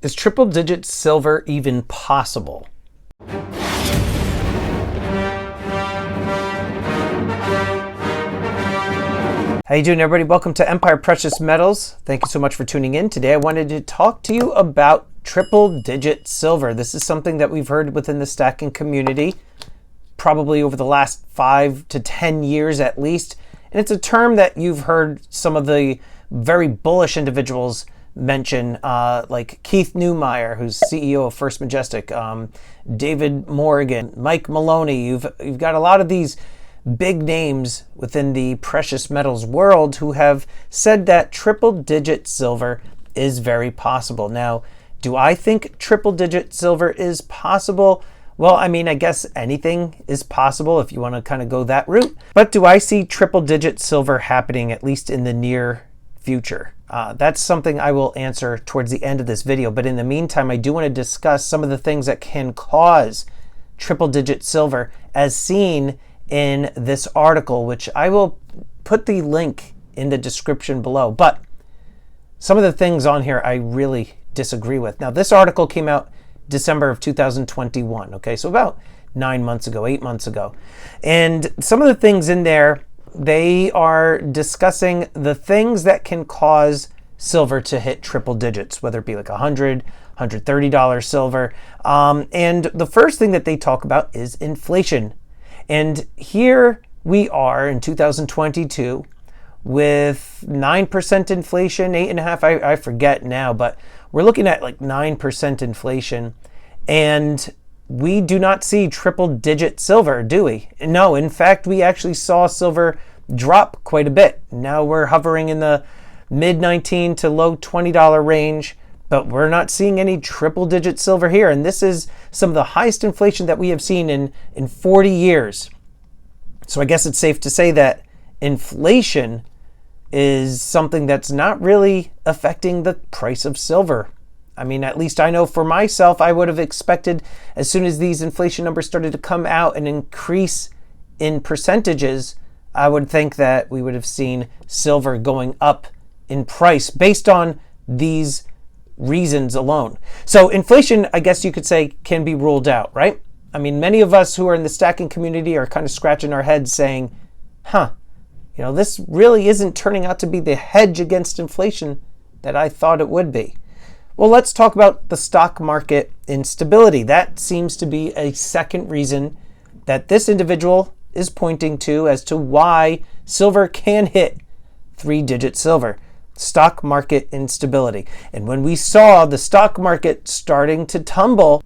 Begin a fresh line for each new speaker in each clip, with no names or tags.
Is triple-digit silver even possible? How you doing, everybody? Welcome to Empire Precious Metals. Thank you so much for tuning in. Today I wanted to talk to you about triple-digit silver. This is something that we've heard within the stacking community probably over the last 5 to 10 years at least. And it's a term that you've heard some of the very bullish individuals mention, like Keith Neumeyer, who's CEO of First Majestic, David Morgan, Mike Maloney. You've got a lot of these big names within the precious metals world who have said that triple-digit silver is very possible. Now, do I think triple-digit silver is possible? Well, I mean, I guess anything is possible if you want to kind of go that route. But do I see triple-digit silver happening, at least in the near future? That's something I will answer towards the end of this video. But in the meantime, I do want to discuss some of the things that can cause triple-digit silver as seen in this article, which I will put the link in the description below. But some of the things on here I really disagree with. Now, this article came out December of 2021, okay? So about 9 months ago, 8 months ago. And some of the things in there, they are discussing the things that can cause silver to hit triple digits, whether it be like $100, $130 silver. And the first thing that they talk about is inflation. And here we are in 2022 with 9% inflation, 8.5%, I forget now, but we're looking at like 9% inflation. And we do not see triple-digit silver, do we? No, in fact, we actually saw silver drop quite a bit. Now we're hovering in the mid-$19 to low $20 range, but we're not seeing any triple-digit silver here. And this is some of the highest inflation that we have seen in 40 years. So I guess it's safe to say that inflation is something that's not really affecting the price of silver. I mean, at least I know for myself, I would have expected as soon as these inflation numbers started to come out and increase in percentages, I would think that we would have seen silver going up in price based on these reasons alone. So inflation, I guess you could say, can be ruled out, right? I mean, many of us who are in the stacking community are kind of scratching our heads saying, this really isn't turning out to be the hedge against inflation that I thought it would be. Well, let's talk about the stock market instability. That seems to be a second reason that this individual is pointing to as to why silver can hit three-digit silver. Stock market instability. And when we saw the stock market starting to tumble,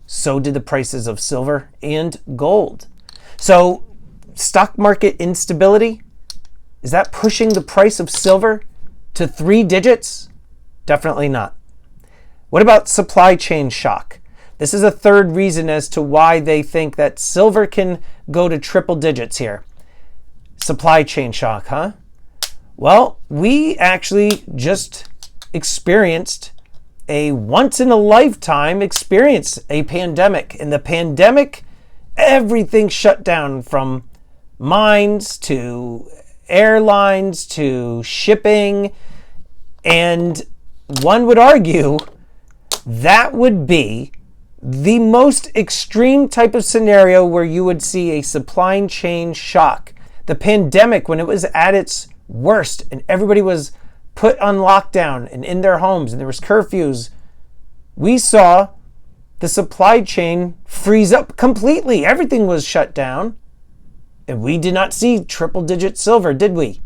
so did the prices of silver and gold. So stock market instability, is that pushing the price of silver to 3 digits? Definitely not. What about supply chain shock? This is a third reason as to why they think that silver can go to triple digits here. Supply chain shock, huh? Well, we actually just experienced a once-in-a-lifetime experience, a pandemic. In the pandemic, everything shut down from mines to airlines to shipping. And one would argue that would be the most extreme type of scenario where you would see a supply chain shock. The pandemic, when it was at its worst and everybody was put on lockdown and in their homes and there was curfews, we saw the supply chain freeze up completely. Everything was shut down. And we did not see triple-digit silver, did we?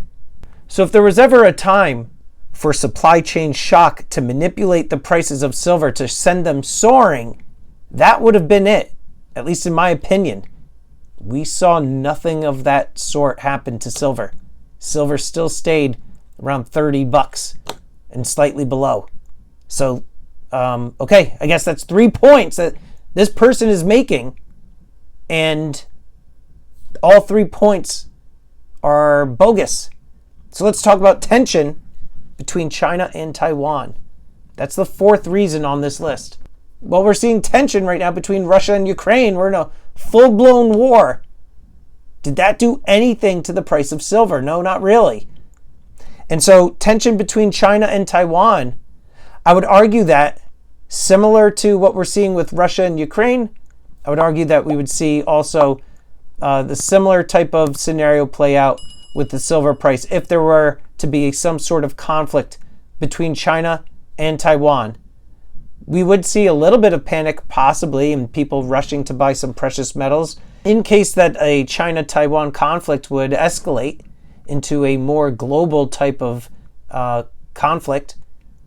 So if there was ever a time for supply chain shock to manipulate the prices of silver to send them soaring, that would have been it, at least in my opinion. We saw nothing of that sort happen to silver. Silver still stayed around $30 and slightly below. So, okay, I guess that's 3 points that this person is making, and all 3 points are bogus. So let's talk about tension between China and Taiwan. That's the fourth reason on this list. Well, we're seeing tension right now between Russia and Ukraine. We're in a full-blown war. Did that do anything to the price of silver? No, not really. And so tension between China and Taiwan, I would argue that similar to what we're seeing with Russia and Ukraine, I would argue that we would see also the similar type of scenario play out with the silver price if there were to be some sort of conflict between China and Taiwan. We would see a little bit of panic possibly and people rushing to buy some precious metals in case that a China-Taiwan conflict would escalate into a more global type of conflict.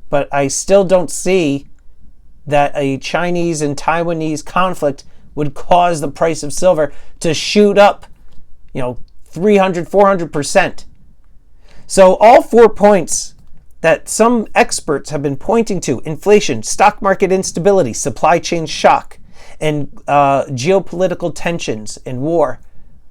But I still don't see that a Chinese and Taiwanese conflict would cause the price of silver to shoot up, 300, 400%. So all 4 points that some experts have been pointing to, inflation, stock market instability, supply chain shock, and geopolitical tensions and war,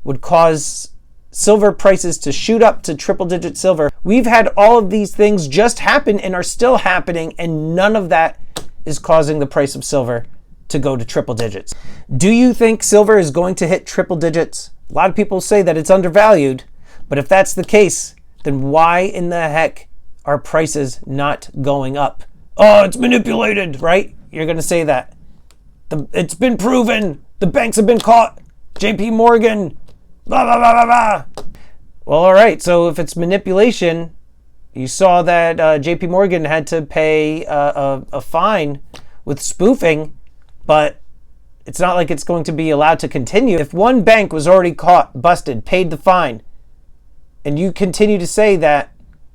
would cause silver prices to shoot up to triple-digit silver. We've had all of these things just happen and are still happening, and none of that is causing the price of silver to go to triple digits. Do you think silver is going to hit triple digits? A lot of people say that it's undervalued, but if that's the case, then why in the heck are prices not going up? Oh, it's manipulated, right? You're going to say that. It's been proven. The banks have been caught. JP Morgan. Blah, blah, blah, blah, blah. Well, all right. So if it's manipulation, you saw that JP Morgan had to pay a fine with spoofing, but it's not like it's going to be allowed to continue. If one bank was already caught, busted, paid the fine, and you continue to say that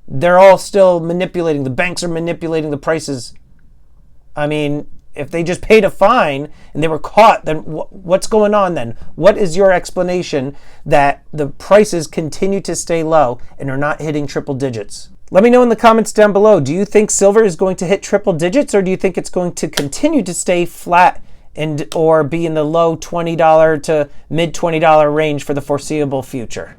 they're all still manipulating, the banks are manipulating the prices. I mean, if they just paid a fine and they were caught, then what's going on then? What is your explanation that the prices continue to stay low and are not hitting triple digits? Let me know in the comments down below. Do you think silver is going to hit triple digits, or do you think it's going to continue to stay flat and or be in the low $20 to mid $20 range for the foreseeable future?